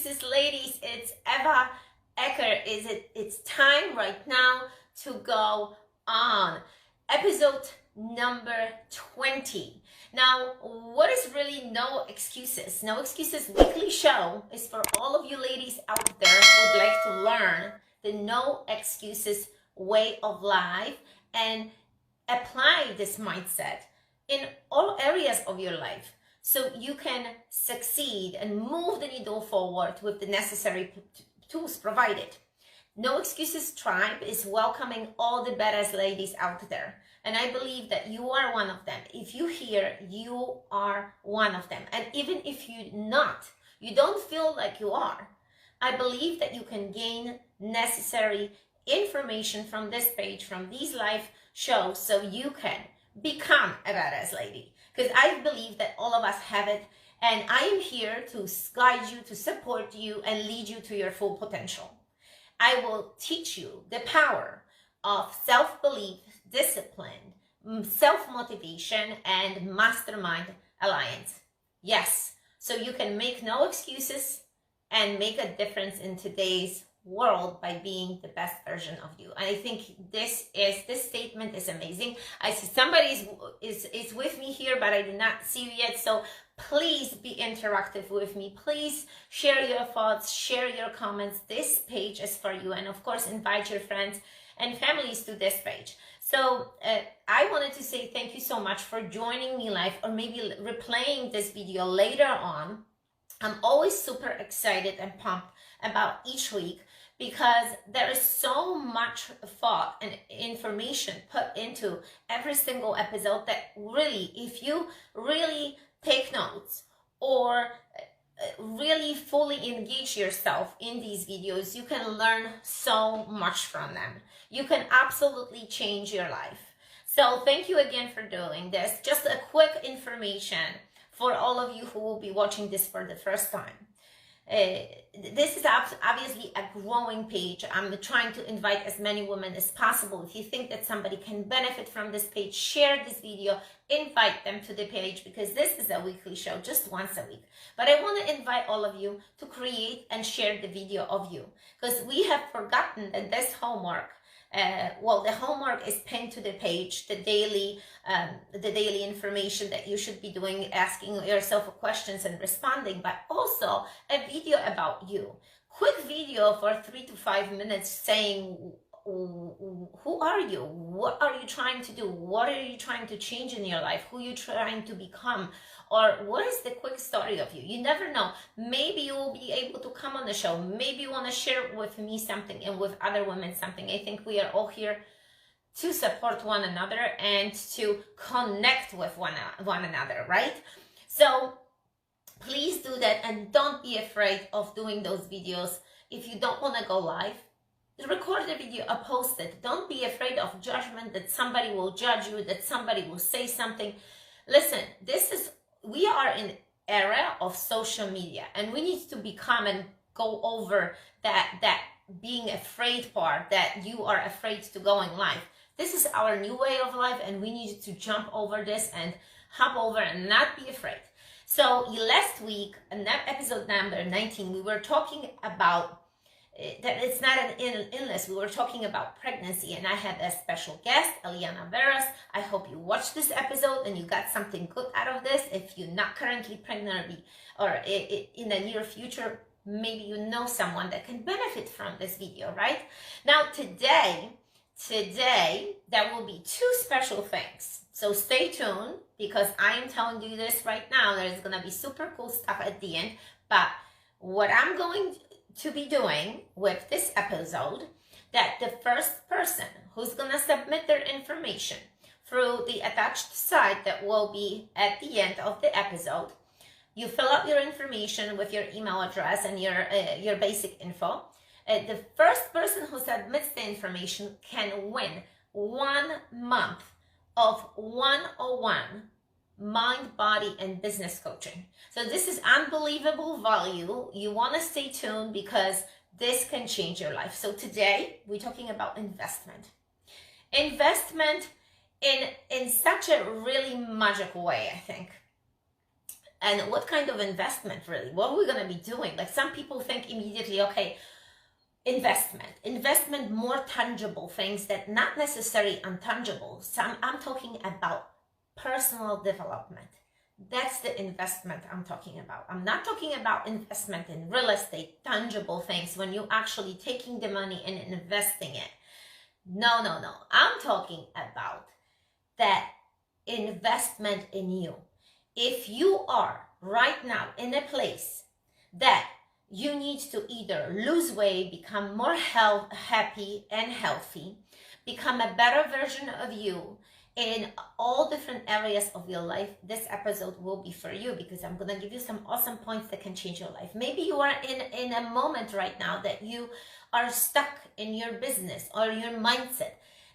excuses, ladies. It's Eva Eckert. It's time right now to go on. Episode number 20. Now, what is really No Excuses? No Excuses weekly show is for all of you ladies out there who would like to learn the No Excuses way of life and apply this mindset in all areas of your life, so you can succeed and move the needle forward with the necessary tools provided. No Excuses Tribe is welcoming all the badass ladies out there. And I believe that you are one of them. If you hear, you are one of them. And even if you don't feel like you are, I believe that you can gain necessary information from this page, from these live shows, so you can become a badass lady. Because I believe that all of us have it, and I am here to guide you, to support you, and lead you to your full potential. I will teach you the power of self-belief, discipline, self-motivation, and mastermind alliance. Yes, so you can make no excuses and make a difference in today's world by being the best version of you. And I think this statement is amazing. I see somebody is with me here, but I do not see you yet. So please be interactive with me. Please share your thoughts, share your comments. This page is for you. And of course, invite your friends and families to this page. So I wanted to say thank you so much for joining me live, or maybe replaying this video later on. I'm always super excited and pumped about each week, because there is so much thought and information put into every single episode that really, if you really take notes or really fully engage yourself in these videos, you can learn so much from them. You can absolutely change your life. So thank you again for doing this. Just a quick information for all of you who will be watching this for the first time. This is obviously a growing page. I'm trying to invite as many women as possible. If you think that somebody can benefit from this page, share this video, invite them to the page, because this is a weekly show, just once a week. But I want to invite all of you to create and share the video of you, because we have forgotten that this homework, the homework is pinned to the page, the daily information that you should be doing, asking yourself questions and responding, but also a video about you. Quick video for 3 to 5 minutes saying, who are you? What are you trying to do? What are you trying to change in your life? Who are you trying to become? Or what is the quick story of you? You never know. Maybe you will be able to come on the show. Maybe you want to share with me something and with other women something. I think we are all here to support one another and to connect with one another, right? So please do that, and don't be afraid of doing those videos. If you don't want to go live, record the video or post it. Don't be afraid of judgment, that somebody will judge you, that somebody will say something. Listen, we are in an era of social media, and we need to become and go over that being afraid part, that you are afraid to go in live. This is our new way of life, and we need to jump over this and hop over and not be afraid. So last week, episode number 19, we were talking about that it's not an illness. We were talking about pregnancy, and I had a special guest, Eliana Veras. I hope you watched this episode and you got something good out of this. If you're not currently pregnant or in the near future, maybe you know someone that can benefit from this video, right? Now today there will be 2 special things. So stay tuned, because I am telling you this right now. There's going to be super cool stuff at the end. But what I'm going to be doing with this episode, that the first person who's going to submit their information through the attached site that will be at the end of the episode, you fill out your information with your email address and your basic info. The first person who submits the information can win 1 month of 101 mind, body, and business coaching. So this is unbelievable value. You want to stay tuned, because this can change your life. So today we're talking about investment. Investment in such a really magical way, I think. And what kind of investment really? What are we going to be doing? Like some people think immediately, okay, investment, more tangible things that not necessarily untangible. I'm talking about personal development. That's the investment I'm talking about. I'm not talking about investment in real estate, tangible things when you're actually taking the money and investing it. No. I'm talking about that investment in you. If you are right now in a place that you need to either lose weight, become more happy and healthy, become a better version of you in all different areas of your life, this episode will be for you, because I'm going to give you some awesome points that can change your life. Maybe you are in a moment right now that you are stuck in your business or your mindset,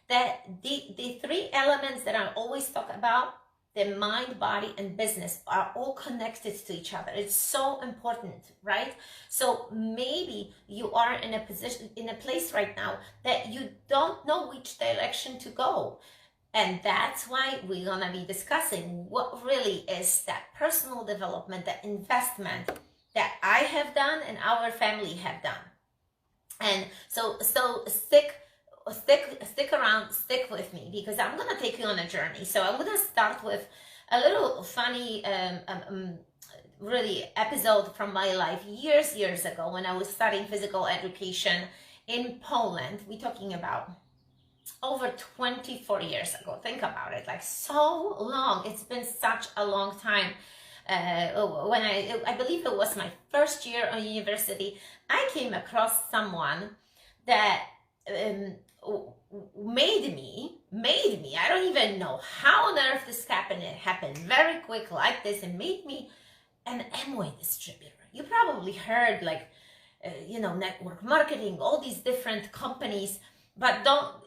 that the three elements that I always talk about, the mind, body, and business, are all connected to each other. It's so important, right? So maybe you are in a position, in a place right now that you don't know which direction to go. And that's why we're going to be discussing what really is that personal development, that investment that I have done and our family have done. And so stick around, stick with me, because I'm going to take you on a journey. So I'm going to start with a little funny really episode from my life years ago when I was studying physical education in Poland. We're talking about over 24 years ago. Think about it, like so long. It's been such a long time. When I believe it was my first year on university, I came across someone that made me, I don't even know how on earth this happened. It happened very quick like this, and made me an Amway distributor. You probably heard like, network marketing, all these different companies, but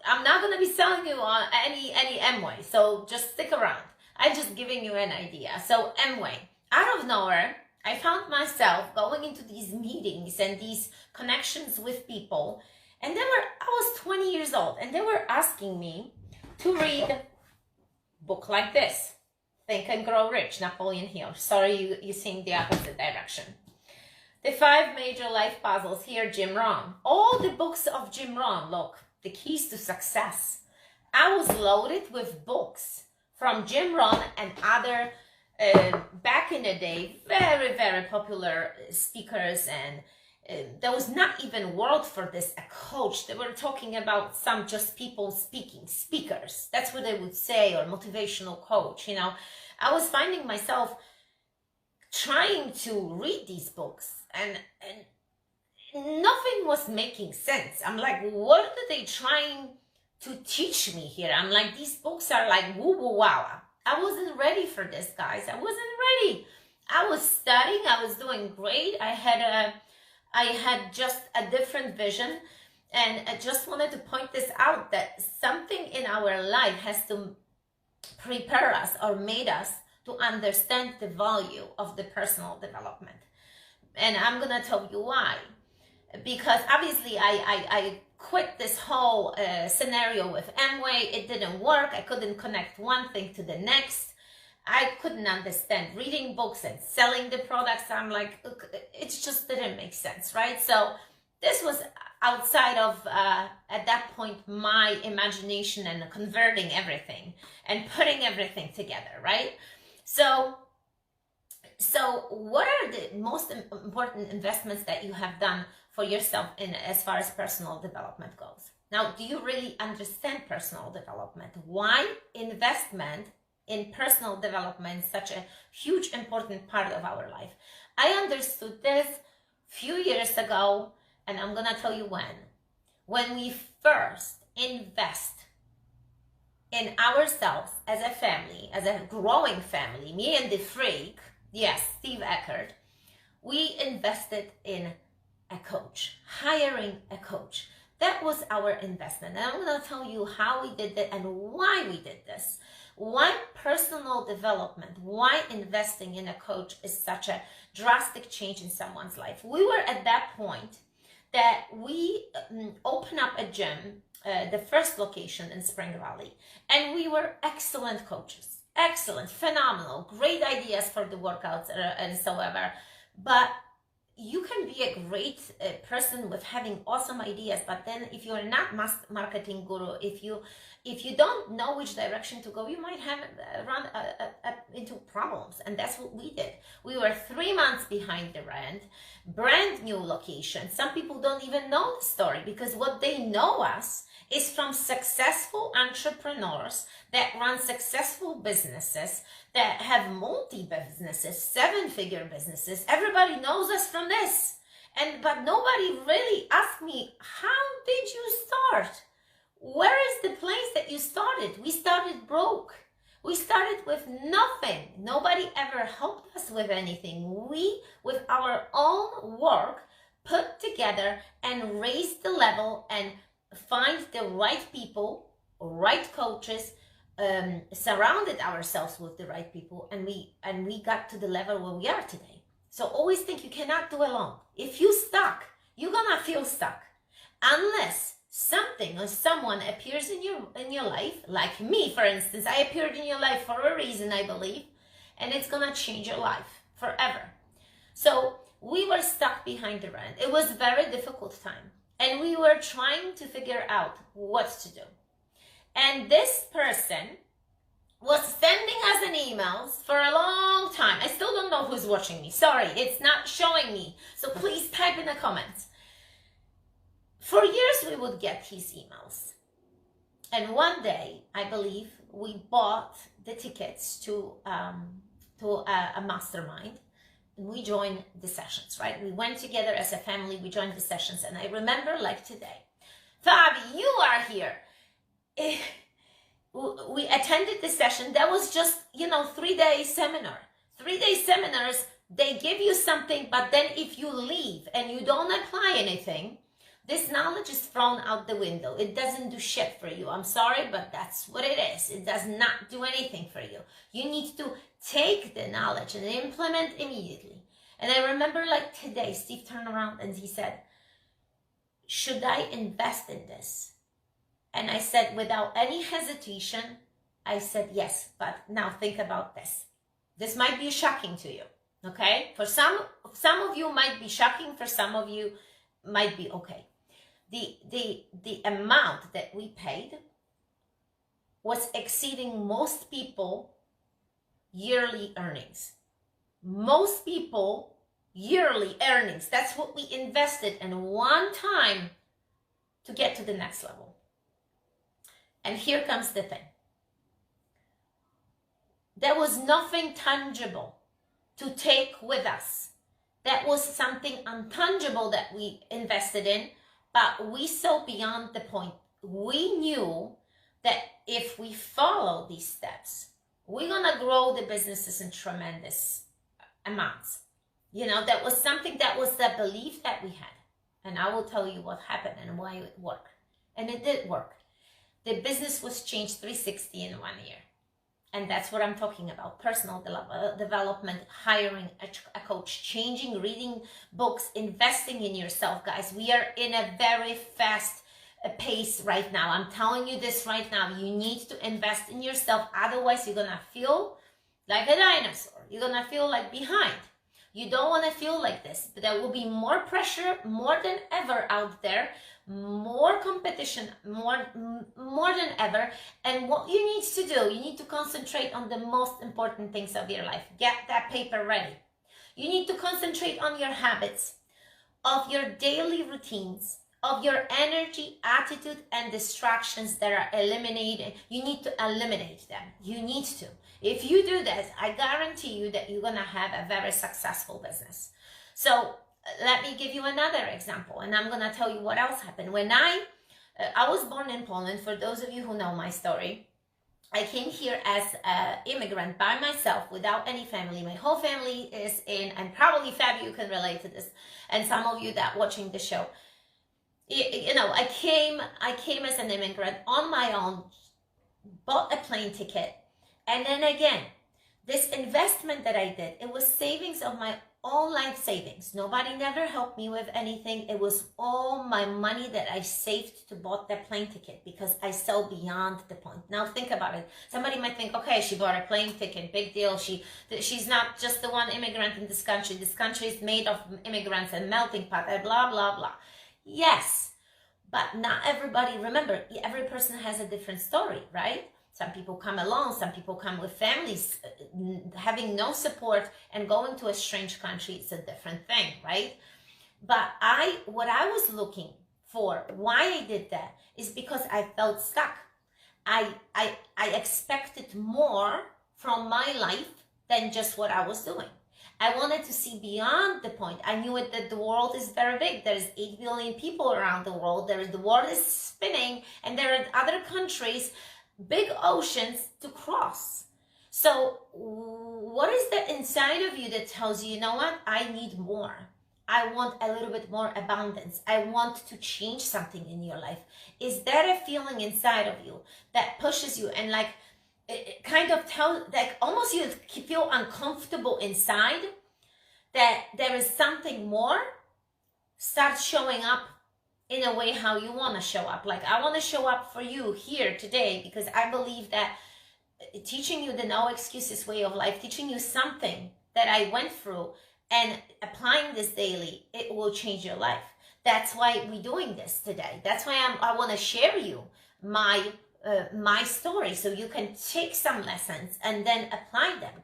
I'm not going to be selling you on any Amway. So just stick around. I'm just giving you an idea. So Amway, out of nowhere, I found myself going into these meetings and these connections with people. And I was 20 years old, and they were asking me to read a book like this, Think and Grow Rich, Napoleon Hill. Sorry, you're seeing the opposite direction. The 5 Major Life Puzzles here, Jim Rohn. All the books of Jim Rohn, look, The Keys to Success. I was loaded with books from Jim Rohn and other, back in the day, very, very popular speakers, and there was not even word for this, a coach. They were talking about some just people speakers. That's what they would say, or motivational coach. I was finding myself trying to read these books, and nothing was making sense. I'm like, what are they trying to teach me here? I'm like, these books are like woo woo wow. I wasn't ready for this, guys. I wasn't ready. I was studying. I was doing great. I had just a different vision, and I just wanted to point this out, that something in our life has to prepare us or made us to understand the value of the personal development. And I'm gonna tell you why. Because obviously I quit this whole scenario with Amway. It didn't work. I couldn't connect one thing to the next. I couldn't understand reading books and selling the products. I'm like, it just didn't make sense, right? So this was outside of, at that point, my imagination, and converting everything and putting everything together, right? So what are the most important investments that you have done for yourself as far as personal development goes? Now, do you really understand personal development? Why investment in personal development is such a huge, important part of our life? I understood this a few years ago, and I'm gonna tell you when. When we first invest in ourselves as a family, as a growing family, me and the freak, yes, Steve Eckert, we invested in a coach, hiring a coach. That was our investment. And I'm going to tell you how we did that and why we did this. Why personal development, why investing in a coach is such a drastic change in someone's life. We were at that point that we opened up a gym, the first location in Spring Valley, and we were excellent coaches. excellent, phenomenal, great ideas for the workouts and so ever. But you can be a great person with having awesome ideas, but then if you're not marketing guru, if you don't know which direction to go, you might have run into problems. And that's what we did. We were 3 months behind the brand new location. Some people don't even know the story, because what they know us is from successful entrepreneurs that run successful businesses, that have multi-businesses, 7-figure businesses. Everybody knows us from this. But nobody really asked me, how did you start? Where is the place that you started? We started broke. We started with nothing. Nobody ever helped us with anything. We, with our own work, put together and raised the level and find the right people, right coaches, surrounded ourselves with the right people, and we got to the level where we are today. So always think you cannot do alone. If you stuck, you're gonna feel stuck, unless something or someone appears in your life, like me, for instance. I appeared in your life for a reason, I believe, and it's gonna change your life forever. So we were stuck behind the brand. It was a very difficult time, and we were trying to figure out what to do. And this person was sending us an emails for a long time. I still don't know who's watching me. Sorry, it's not showing me. So please type in the comments. For years, we would get his emails. And one day, I believe, we bought the tickets to a mastermind. And we joined the sessions, right? We went together as a family. We joined the sessions. And I remember like today, Fabi, you are here. We attended the session. That was just, 3-day seminar. 3-day seminars, they give you something, but then if you leave and you don't apply anything, this knowledge is thrown out the window. It doesn't do shit for you. I'm sorry, but that's what it is. It does not do anything for you. You need to take the knowledge and implement immediately. And I remember like today, Steve turned around and he said, should I invest in this? And I said, without any hesitation, I said, yes, but now think about this. This might be shocking to you, okay? For some of you might be shocking, for some of you might be okay. The amount that we paid was exceeding most people yearly earnings. Most people yearly earnings. That's what we invested in one time to get to the next level. And here comes the thing. There was nothing tangible to take with us. That was something intangible that we invested in, but we saw beyond the point. We knew that if we follow these steps, we're going to grow the businesses in tremendous amounts. That was something, that was the belief that we had. And I will tell you what happened and why it worked. And it did work. The business was changed 360 in 1 year. And that's what I'm talking about. Personal development, hiring a coach, changing, reading books, investing in yourself, guys. We are in a very fast pace right now. I'm telling you this right now. You need to invest in yourself. Otherwise, you're going to feel like a dinosaur. You're going to feel like behind. You don't want to feel like this. But there will be more pressure, more than ever out there. More competition, more than ever. And what you need to do, you need to concentrate on the most important things of your life. Get that paper ready. You need to concentrate on your habits, of your daily routines, of your energy, attitude, and distractions that are eliminated. You need to eliminate them. You need to. If you do that, I guarantee you that you're going to have a very successful business. So let me give you another example, and I'm going to tell you what else happened. When I was born in Poland, for those of you who know my story, I came here as an immigrant by myself without any family. My whole family is in, and probably Fabi, you can relate to this, and some of you that watching the show. I came as an immigrant on my own, bought a plane ticket, and then again, this investment that I did, it was savings of my own life savings. Nobody never helped me with anything. It was all my money that I saved to bought that plane ticket, because I saw beyond the point. Now think about it. Somebody might think, okay, she bought a plane ticket, big deal. She's not just the one immigrant in this country. This country is made of immigrants and melting pot, and blah, blah, blah. Yes, but not everybody. Remember, every person has a different story, right? Some people come alone, some people come with families. Having no support and going to a strange country is a different thing, right? But what I was looking for, why I did that, is because I felt stuck. I expected more from my life than just what I was doing. I wanted to see beyond the point. I knew that the world is very big. There's 8 billion people around the world. The world is spinning, and there are other countries, big oceans to cross. So what is the inside of you that tells you, you know what, I need more. I want a little bit more abundance. I want to change something in your life. Is there a feeling inside of you that pushes you and like, it kind of tells, like almost you feel uncomfortable inside, that there is something more? Start showing up in a way how you want to show up. Like, I want to show up for you here today, because I believe that teaching you the no excuses way of life, teaching you something that I went through and applying this daily, it will change your life. That's why we're doing this today. That's why I want to share you my story, so you can take some lessons and then apply them,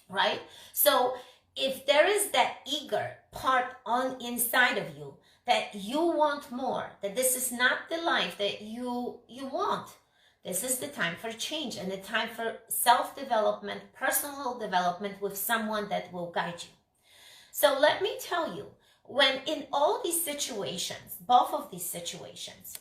right? So if there is that eager part on inside of you, that you want more, that this is not the life that you want, this is the time for change and the time for self-development, personal development with someone that will guide you. So let me tell you, when in all these situations, both of these situations,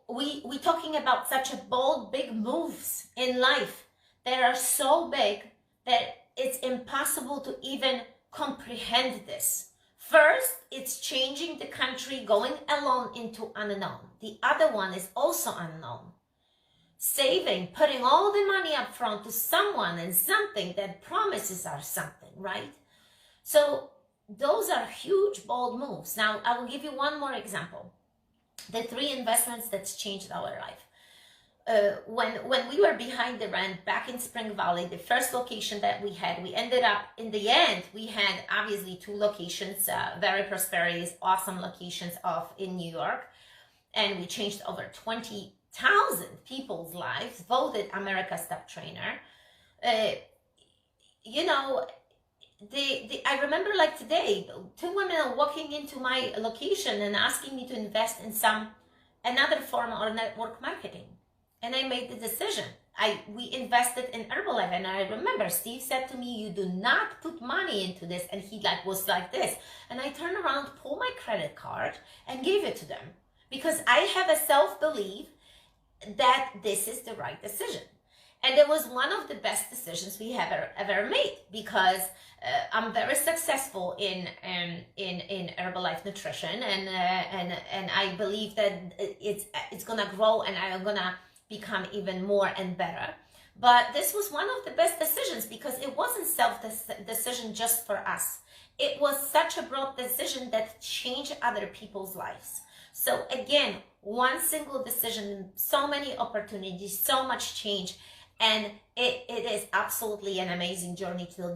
we talking about such a bold, big moves in life that are so big that it's impossible to even comprehend this. First, it's changing the country, going alone into unknown. The other one is also unknown. Saving, putting all the money up front to someone and something that promises us something, right? So those are huge, bold moves. Now, I will give you one more example. The 3 investments that's changed our life. When we were behind the rent back in Spring Valley, the first location that we had, we ended up, in the end, we had obviously 2 locations, very prosperous, awesome locations in New York. And we changed over 20,000 people's lives, voted America's Top Trainer. You know, I remember like today, 2 women are walking into my location and asking me to invest in another form of network marketing. And I made the decision. We invested in Herbalife, and I remember Steve said to me, "You do not put money into this," and he was like this. And I turned around, pulled my credit card, and gave it to them, because I have a self-belief that this is the right decision. And it was one of the best decisions we have ever made, because I'm very successful in Herbalife nutrition, and I believe that it's gonna grow, and I'm gonna become even more and better. But this was one of the best decisions, because it wasn't self-decision just for us. It was such a broad decision that changed other people's lives. So again, one single decision, so many opportunities, so much change. And it is absolutely an amazing journey till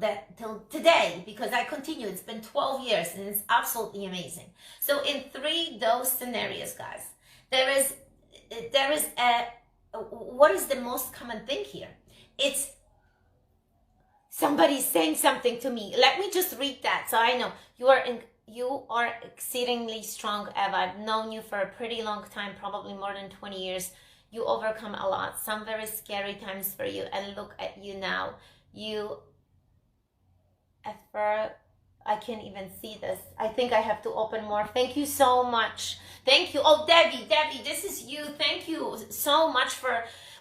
today, because I continue. It's been 12 years and it's absolutely amazing. So in 3 those scenarios, guys, there is what is the most common thing here? It's somebody saying something to me. Let me just read that so I know. You are exceedingly strong, Eva. I've known you for a pretty long time, probably more than 20 years. You overcome a lot, some very scary times for you, and look at you now. I can't even see this. I think I have to open more. Thank you so much. Thank you. Oh, Debbie, this is you. Thank you so much for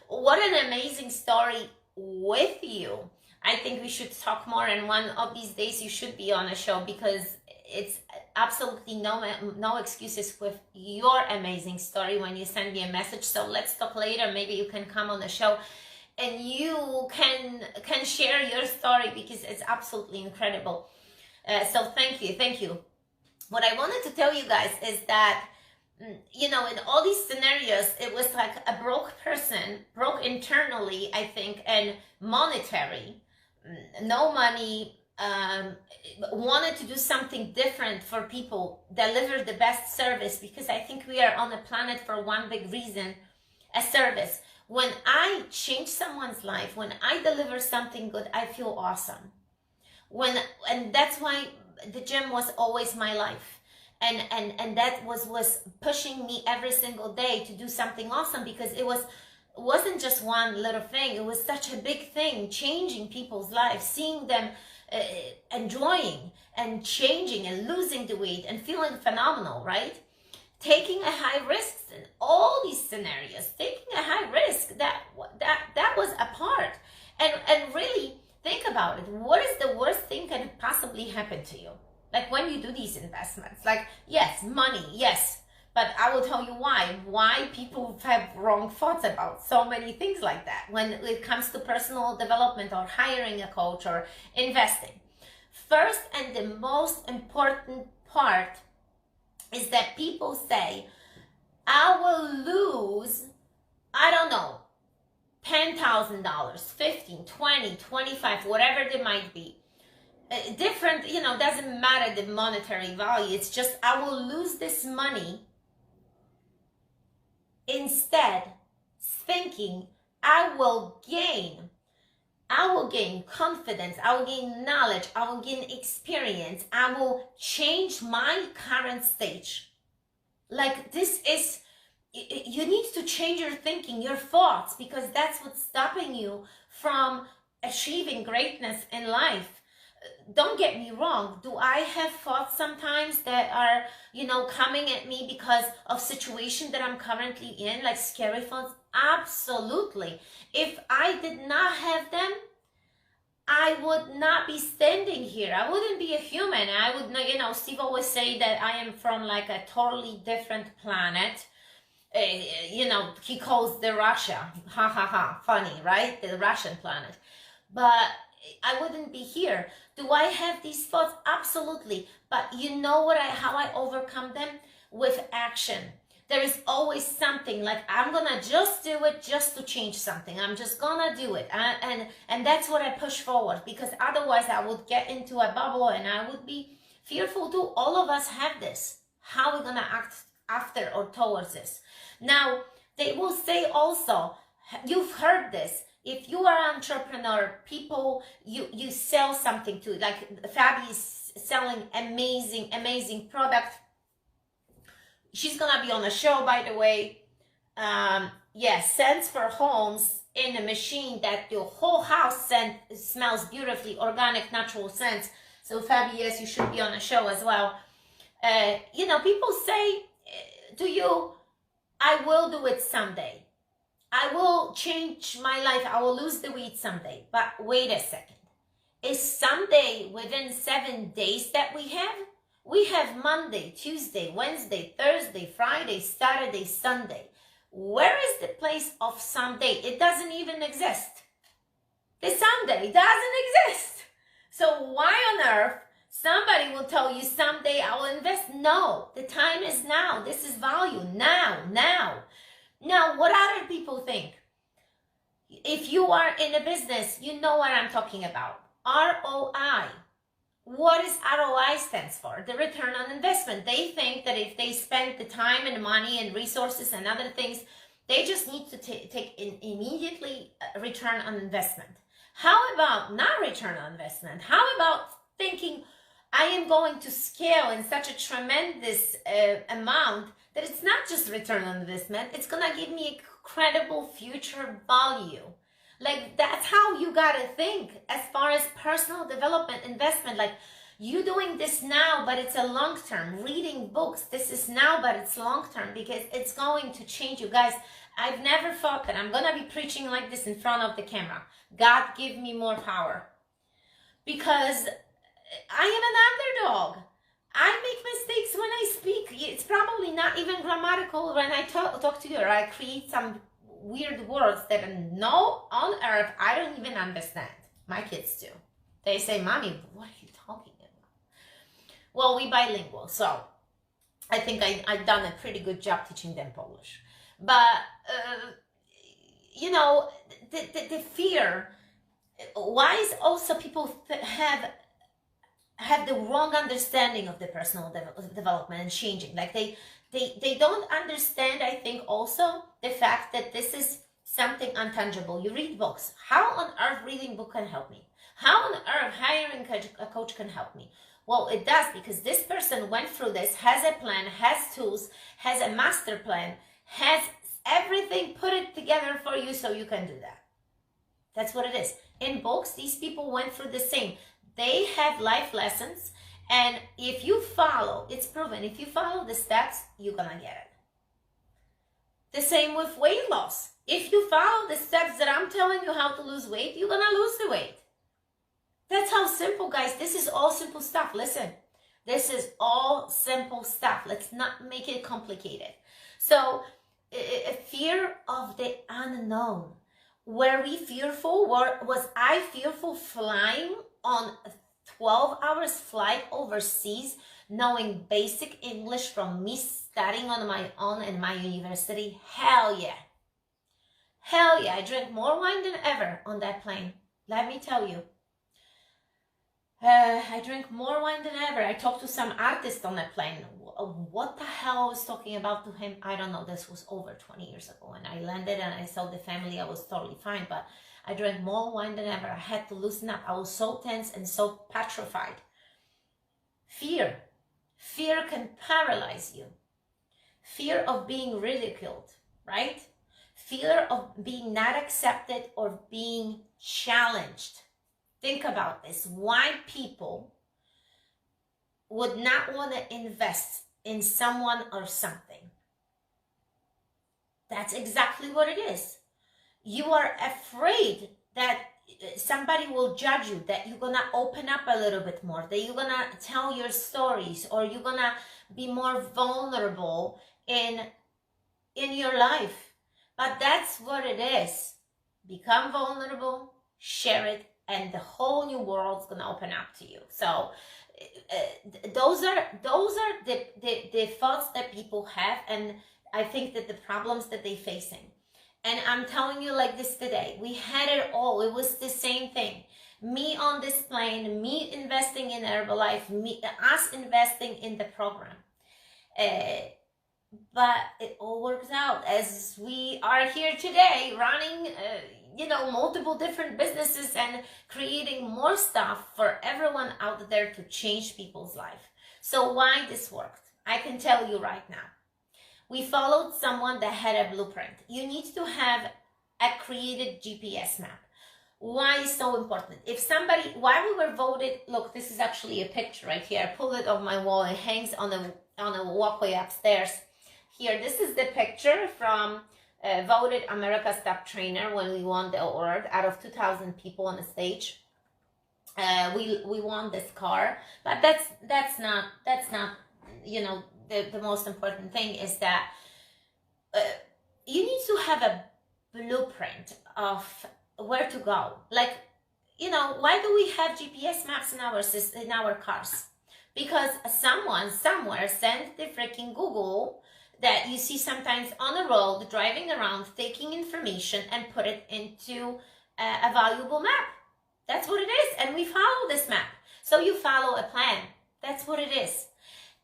what an amazing story with you. I think we should talk more, and one of these days you should be on a show, because it's absolutely no excuses with your amazing story when you send me a message. So let's talk later. Maybe you can come on the show. and you can share your story, because it's absolutely incredible. So thank you. What I wanted to tell you guys is that, you know, in all these scenarios, it was like a broke person, broke internally, I think, and monetary, no money, wanted to do something different for people, deliver the best service, because I think we are on the planet for one big reason, a service. When I change someone's life, when I deliver something good, I feel awesome. And that's why the gym was always my life. And that was pushing me every single day to do something awesome, because it wasn't just one little thing. It was such a big thing, changing people's lives, seeing them enjoying and changing and losing the weight and feeling phenomenal, right? Taking a high risk in all these scenarios, taking a high risk, that was a part. And really think about it. What is the worst thing that could possibly happen to you? Like when you do these investments, like, yes, money, yes, but I will tell you why people have wrong thoughts about so many things like that when it comes to personal development or hiring a coach or investing. First, and the most important part is that people say, I will lose, I don't know, $10,000, 15, 20, 25, whatever it might be. Different, you know, doesn't matter the monetary value. It's just, I will lose this money. Instead, thinking, I will gain confidence, I will gain knowledge, I will gain experience, I will change my current stage. Like, this is, you need to change your thinking, your thoughts, because that's what's stopping you from achieving greatness in life. Don't get me wrong. Do I have thoughts sometimes that are, you know, coming at me because of situation that I'm currently in, like scary thoughts? Absolutely. If I did not have them, I would not be standing here. I wouldn't be a human. I would not, you know, Steve always say that I am from like a totally different planet. You know, he calls the Russia. Ha ha ha. Funny, right? The Russian planet. But I wouldn't be here. Do I have these thoughts? Absolutely. But you know what? How I overcome them? With action. There is always something, like, I'm gonna just do it just to change something. I'm just gonna do it. And that's what I push forward, because otherwise I would get into a bubble and I would be fearful too. All of us have this. How are we gonna act after or towards this? Now, they will say also, you've heard this, if you are an entrepreneur, people, you sell something to, like Fabi is selling amazing product. She's gonna be on the show, by the way. Yes, scents for homes in a machine that your whole house smells beautifully, organic, natural scents. So Fabi, yes, you should be on the show as well. You know, people say to you, I will do it someday. I will change my life. I will lose the weight someday. But wait a second. Is someday within 7 days that we have? We have Monday, Tuesday, Wednesday, Thursday, Friday, Saturday, Sunday. Where is the place of someday? It doesn't even exist. The someday doesn't exist. So why on earth somebody will tell you someday I will invest? No, the time is now. This is value now. Now, what other people think? If you are in a business, you know what I'm talking about. ROI. What is ROI stands for? The return on investment. They think that if they spend the time and money and resources and other things, they just need to take immediately return on investment. How about not return on investment? How about thinking, I am going to scale in such a tremendous amount that it's not just return on investment, it's gonna give me incredible future value. Like, that's how you gotta think as far as personal development, investment. Like, you doing this now, but it's a long term. Reading books, this is now, but it's long term, because it's going to change you. Guys, I've never thought that I'm gonna be preaching like this in front of the camera. God, give me more power. Because I am an underdog. I make mistakes when I speak. It's probably not even grammatical when I talk to you, or I create some weird words that no on earth I don't even understand. My kids do. They say, Mommy, what are you talking about? Well, we bilingual, so I think I've done a pretty good job teaching them Polish. But, you know, the fear, why is also people have the wrong understanding of the personal development and changing. Like they don't understand, I think, also the fact that this is something untangible. You read books. How on earth reading book can help me? How on earth hiring a coach can help me? Well, it does, because this person went through this, has a plan, has tools, has a master plan, has everything, put it together for you so you can do that. That's what it is. In books, these people went through the same. They have life lessons, and if you follow, it's proven, if you follow the steps, you're gonna get it. The same with weight loss. If you follow the steps that I'm telling you how to lose weight, you're gonna lose the weight. That's how simple, guys. This is all simple stuff. Listen, this is all simple stuff. Let's not make it complicated. So, a fear of the unknown. Were we fearful? Was I fearful flying on a 12 hours flight overseas, knowing basic English from me studying on my own in my university? Hell yeah. Hell yeah. I drank more wine than ever on that plane. Let me tell you. I drank more wine than ever. I talked to some artist on that plane. What the hell I was talking about to him, I don't know. This was over 20 years ago. When I landed and I saw the family, I was totally fine. But I drank more wine than ever. I had to loosen up. I was so tense and so petrified. Fear. Fear can paralyze you. Fear of being ridiculed, right? Fear of being not accepted or being challenged. Think about this. Why people would not want to invest in someone or something. That's exactly what it is. You are afraid that somebody will judge you, that you're going to open up a little bit more, that you're going to tell your stories, or you're going to be more vulnerable in your life. But that's what it is. Become vulnerable, share it, and the whole new world's gonna open up to you. So those are the thoughts that people have, and I think that the problems that they're facing. And I'm telling you like this today, we had it all. It was the same thing. Me on this plane, me investing in Herbalife, us investing in the program. But it all works out as we are here today running multiple different businesses and creating more stuff for everyone out there to change people's life. So why this worked? I can tell you right now. We followed someone that had a blueprint. You need to have a created GPS map. Why is so important? If somebody, why we were voted, look, this is actually a picture right here. I pulled it off my wall. It hangs on a walkway upstairs. Here, this is the picture from voted America's Top Trainer when we won the award. Out of 2,000 people on the stage, we won this car. But that's not the most important thing is that you need to have a blueprint of where to go. Like, why do we have GPS maps in our cars? Because someone somewhere sent the freaking Google that you see sometimes on the road, driving around, taking information and put it into a valuable map. That's what it is. And we follow this map. So you follow a plan. That's what it is.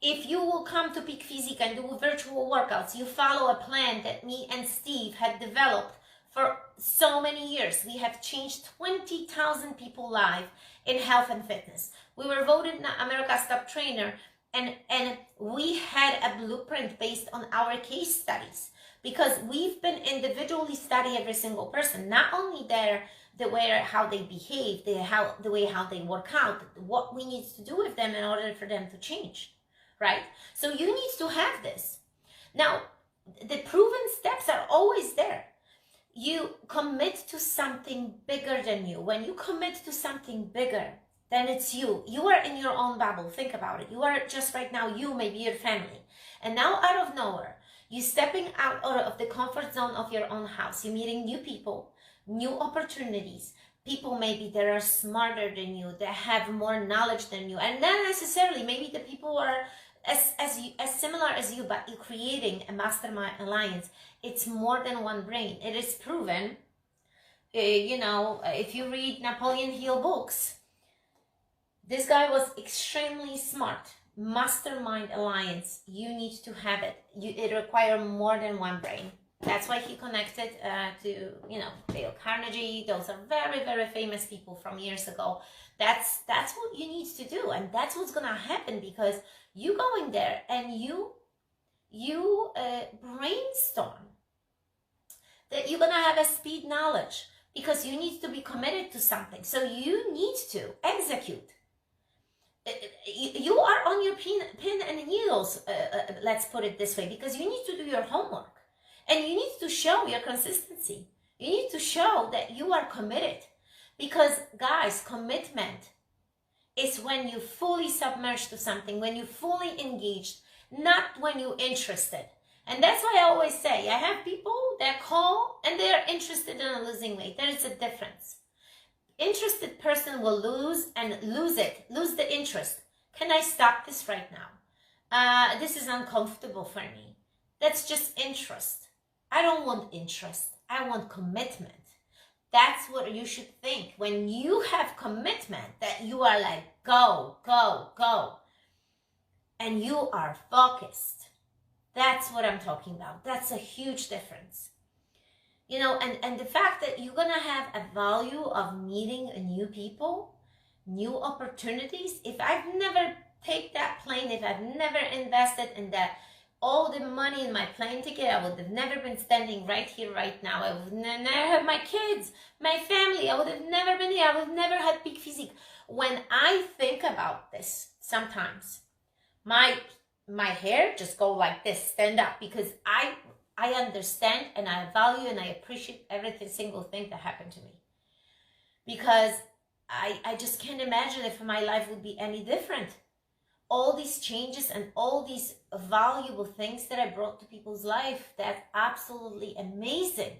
If you will come to Peak Physique and do virtual workouts, you follow a plan that me and Steve had developed for so many years. We have changed 20,000 people live in health and fitness. We were voted America's Top Trainer, and we had a blueprint based on our case studies, because we've been individually study every single person, not only the way how they behave, the way how they work out, what we need to do with them in order for them to change, right? So you need to have this. Now, the proven steps are always there. You commit to something bigger than you. When you commit to something bigger, then it's you. You are in your own bubble. Think about it. You are just right now, you, maybe your family. And now out of nowhere, You're stepping out of the comfort zone of your own house. You're meeting new people, new opportunities, people maybe that are smarter than you, that have more knowledge than you, and not necessarily maybe the people are as similar as you, but you're creating a mastermind alliance. It's more than one brain. It is proven. If you read Napoleon Hill books, this guy was extremely smart. Mastermind alliance, you need to have it. It requires more than one brain. That's why he connected to, Dale Carnegie. Those are very, very famous people from years ago. That's what you need to do, and that's what's gonna happen, because you go in there and you brainstorm. That you're gonna have a speed knowledge, because you need to be committed to something. So you need to execute. You are on your pin and needles, let's put it this way, because you need to do your homework. And you need to show your consistency. You need to show that you are committed. Because, guys, commitment is when you fully submerged to something, when you're fully engaged, not when you're interested. And that's why I always say, I have people that call and they're interested in losing weight. There is a difference. Interested person will lose the interest. Can I stop this right now? This is uncomfortable for me. That's just interest. I don't want interest. I want commitment. That's what you should think. When you have commitment, that you are like, go, go, go. And you are focused. That's what I'm talking about. That's a huge difference. And the fact that you're going to have a value of meeting new people, new opportunities. If I've never take that plane, if I've never invested in that, all the money in my plane ticket, I would have never been standing right here, right now. I would never have my kids, my family. I would have never been here. I would have never had big physique. When I think about this, sometimes my hair just go like this, stand up, because I understand and I value and I appreciate every single thing that happened to me. Because I just can't imagine if my life would be any different. All these changes and all these valuable things that I brought to people's life, that's absolutely amazing.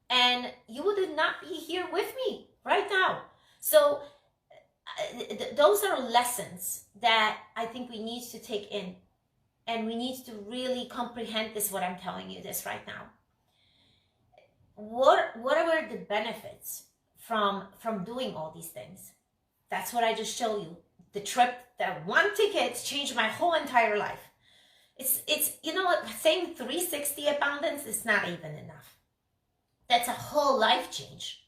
And you would not be here with me right now. So those are lessons that I think we need to take in. And we need to really comprehend this, what I'm telling you this right now. What are the benefits from doing all these things? That's what I just showed you. The trip, that one ticket changed my whole entire life. It's saying 360 abundance is not even enough. That's a whole life change,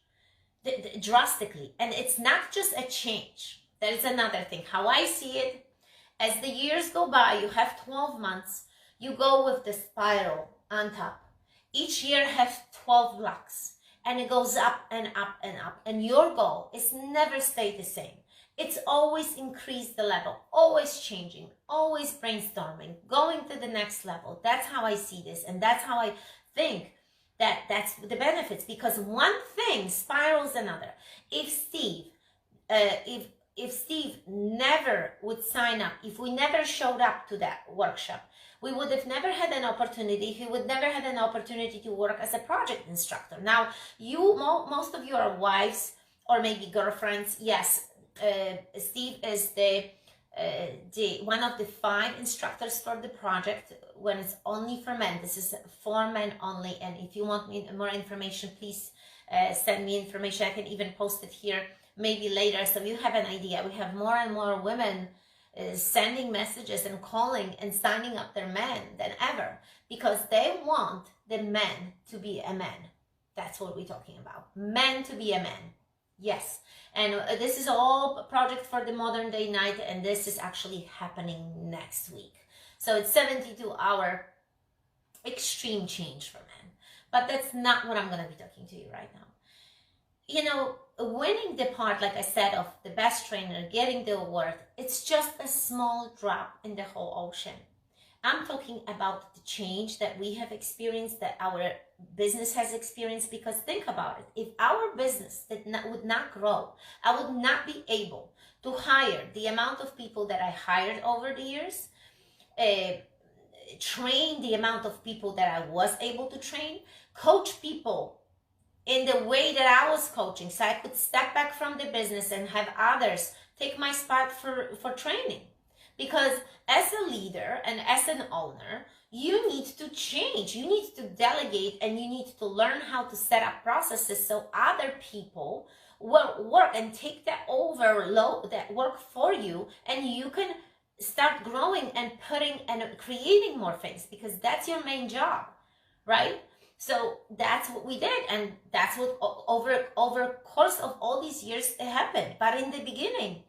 drastically. And it's not just a change. That is another thing. How I see it, as the years go by, you have 12 months, you go with the spiral on top. Each year has 12 blocks, and it goes up and up and up. And your goal is never stay the same. It's always increase the level, always changing, always brainstorming, going to the next level. That's how I see this, and that's how I think that's the benefits, because one thing spirals another. If Steve never would sign up, if we never showed up to that workshop, we would have never had an opportunity. He would never had an opportunity to work as a project instructor. Now, most of you are wives or maybe girlfriends. Yes. Steve is the one of the 5 instructors for the project, when it's only for men. This is for men only. And if you want more information, please send me information. I can even post it here maybe later, so you have an idea. We have more and more women sending messages and calling and signing up their men than ever, because they want the men to be a man. That's what we're talking about. Men to be a man. Yes. And this is all a project for the modern day night, and this is actually happening next week. So it's 72-hour extreme change for men. But that's not what I'm going to be talking to you right now. Winning the part, like I said, of the best trainer, getting the award, it's just a small drop in the whole ocean. I'm talking about the change that we have experienced, that our business has experienced. Because think about it. If our business would not grow, I would not be able to hire the amount of people that I hired over the years. train the amount of people that I was able to train, coach people in the way that I was coaching, so I could step back from the business and have others take my spot for training. Because as a leader and as an owner, you need to change, you need to delegate, and you need to learn how to set up processes so other people will work and take that overload, that work for you, and you can start growing and putting and creating more things, because that's your main job, right? So that's what we did, and that's what over course of all these years it happened. But in the beginning,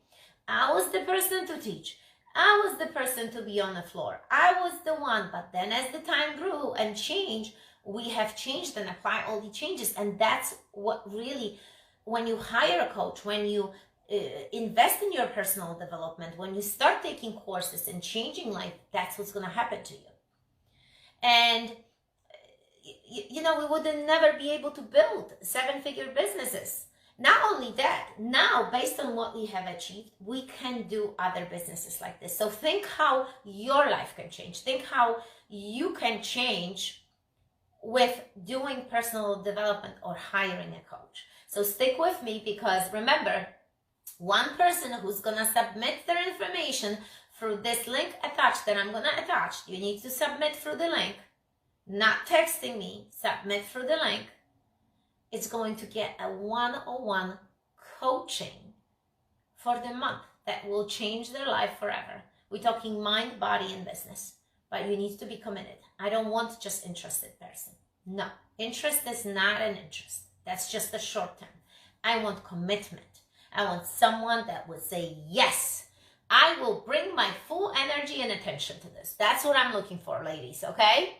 I was the person to teach. I was the person to be on the floor. I was the one. But then as the time grew and changed, we have changed and applied all the changes. And that's what really, when you hire a coach, when you invest in your personal development, when you start taking courses and changing life, that's what's going to happen to you. And we would never be able to build 7-figure businesses. Not only that, now based on what we have achieved, we can do other businesses like this. So think how your life can change. Think how you can change with doing personal development or hiring a coach. So stick with me, because remember, one person who's going to submit their information through this link attached that I'm going to attach, you need to submit through the link, not texting me, submit through the link. It's going to get a one-on-one coaching for the month that will change their life forever. We're talking mind, body, and business, but you need to be committed. I don't want just interested person. No, interest is not an interest. That's just a short term. I want commitment. I want someone that would say, yes, I will bring my full energy and attention to this. That's what I'm looking for, ladies, okay?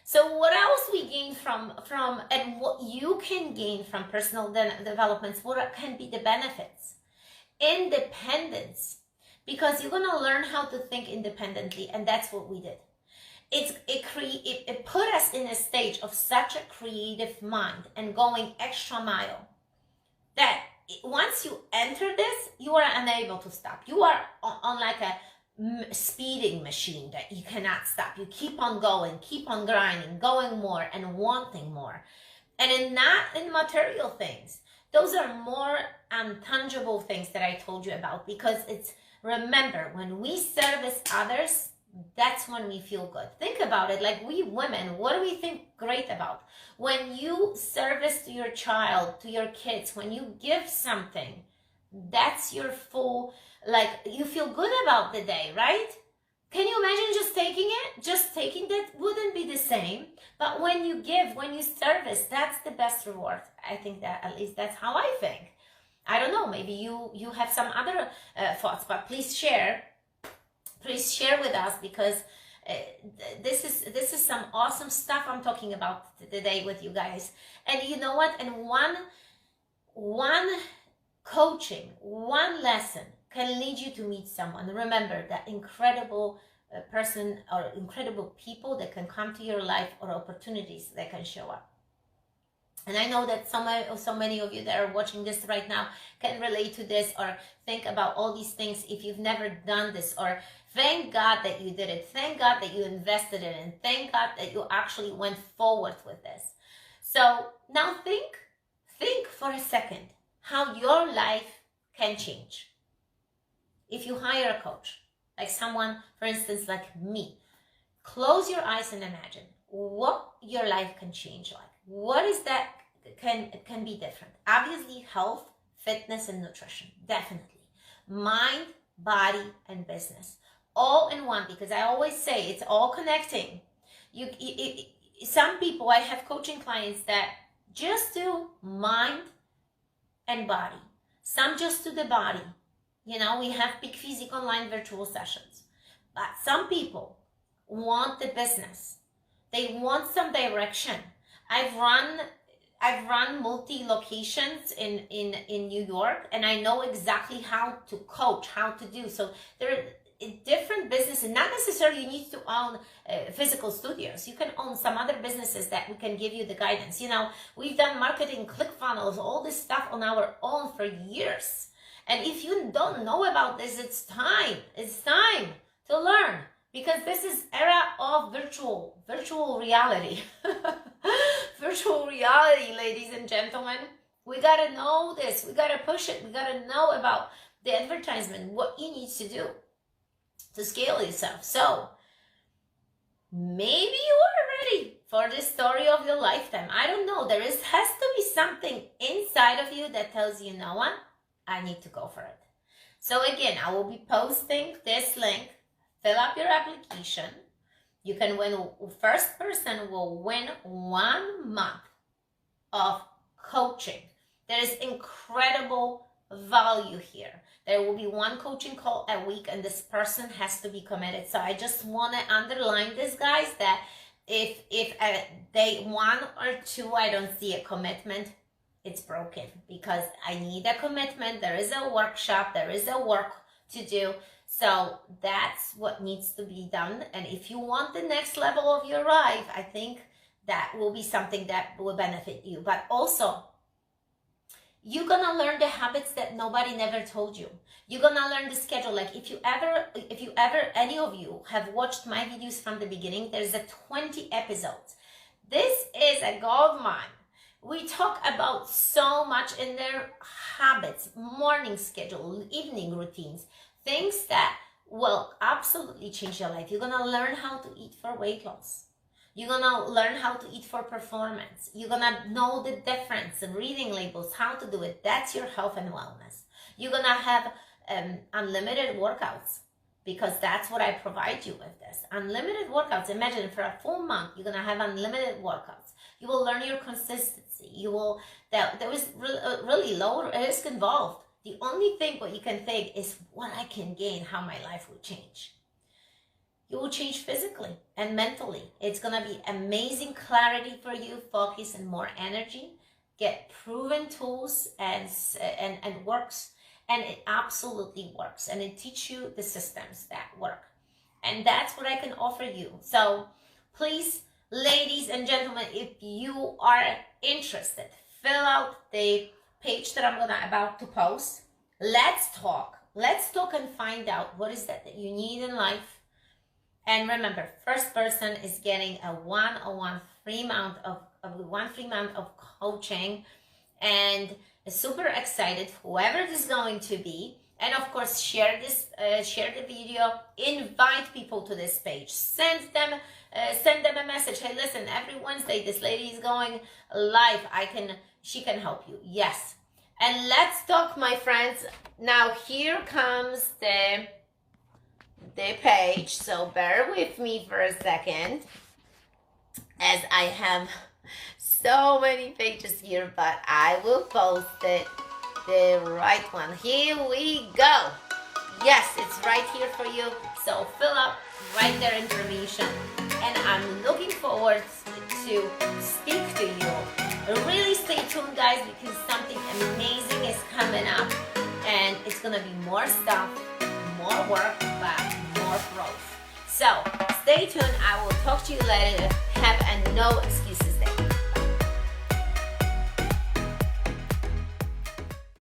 So what else we gain from and what you can gain from personal developments, what can be the benefits? Independence, because you're going to learn how to think independently, and that's what we did. It put us in a stage of such a creative mind and going extra mile that once you enter this, you are unable to stop. You are on like a speeding machine that you cannot stop. You keep on going, keep on grinding, going more and wanting more. And not in material things. Those are more untangible things that I told you about, because remember, when we service others, that's when we feel good. Think about it, like we women, what do we think great about? When you service to your child, to your kids, when you give something, that's your full, like you feel good about the day, right? Can you imagine just taking it? Just taking that wouldn't be the same. But when you give, when you service, that's the best reward. I think that, at least that's how I think. I don't know, maybe you have some other thoughts, but please share with us, because this is some awesome stuff I'm talking about today with you guys. And you know what? And one coaching, one lesson can lead you to meet someone. Remember, that incredible person or incredible people that can come to your life, or opportunities that can show up. And I know that so many of you that are watching this right now can relate to this, or think about all these things if you've never done this, or thank God that you did it. Thank God that you invested in it, and thank God that you actually went forward with this. So now think for a second how your life can change. If you hire a coach, like someone, for instance, like me, close your eyes and imagine what your life can change like. What is that can be different? Obviously, health, fitness, and nutrition, definitely. Mind, body, and business, all in one, because I always say it's all connecting. Some people, I have coaching clients that just do mind and body. Some just do the body. We have big Physique online virtual sessions. But some people want the business. They want some direction. I've run multi-locations in New York, and I know exactly how to coach, how to do. So there are different businesses. Not necessarily you need to own physical studios. You can own some other businesses that we can give you the guidance. We've done marketing, ClickFunnels, all this stuff on our own for years. And if you don't know about this, it's time to learn, because this is era of virtual reality. Virtual reality, ladies and gentlemen. We gotta know this. We gotta push it. We gotta know about the advertisement, what you need to do to scale yourself. So maybe you are ready for the story of your lifetime. I don't know. Has to be something inside of you that tells you, no one, I need to go for it. So again, I will be posting this link. Fill up your application. You can win. First person will win 1 month of coaching. There is incredible value here. There will be one coaching call a week, and this person has to be committed. So I just want to underline this, guys, that if day 1 or 2 I don't see a commitment, it's broken, because I need a commitment. There is a workshop, there is a work to do. So that's what needs to be done. And if you want the next level of your life, I think that will be something that will benefit you. But also, you're gonna learn the habits that nobody never told you. You're gonna learn the schedule. Like if you ever, any of you have watched my videos from the beginning, there's a 20 episodes. This is a gold mine. We talk about so much in their habits, morning schedule, evening routines, things that will absolutely change your life. You're gonna learn how to eat for weight loss. You're gonna learn how to eat for performance. You're gonna know the difference, reading labels, how to do it. That's your health and wellness. You're gonna have unlimited workouts, because that's what I provide you with this. Unlimited workouts. Imagine for a full month, you're gonna have unlimited workouts. You will learn your consistency. There is really low risk involved. The only thing what you can think is what I can gain, how my life will change. You will change physically and mentally. It's going to be amazing clarity for you, focus, and more energy. Get proven tools and works. And it absolutely works. And it teaches you the systems that work. And that's what I can offer you. So please, ladies and gentlemen, if you are interested, fill out the page that I'm about to post. Let's talk and find out what is that you need in life. And remember, first person is getting a one-on-one free month of coaching, and super excited, whoever it is going to be. And of course, share the video, invite people to this page, send them a message. Hey, listen, every Wednesday this lady is going live. She can help you. Yes. And let's talk, my friends. Now here comes the page, so bear with me for a second, as I have so many pages here, but I will post it, the right one. Here we go. Yes, it's right here for you. So fill up, write their information, and I'm looking forward to speak to you. Really stay tuned, guys, because something amazing is coming up, and it's gonna be more stuff, more work, but more growth. So stay tuned. I will talk to you later. Have a no excuse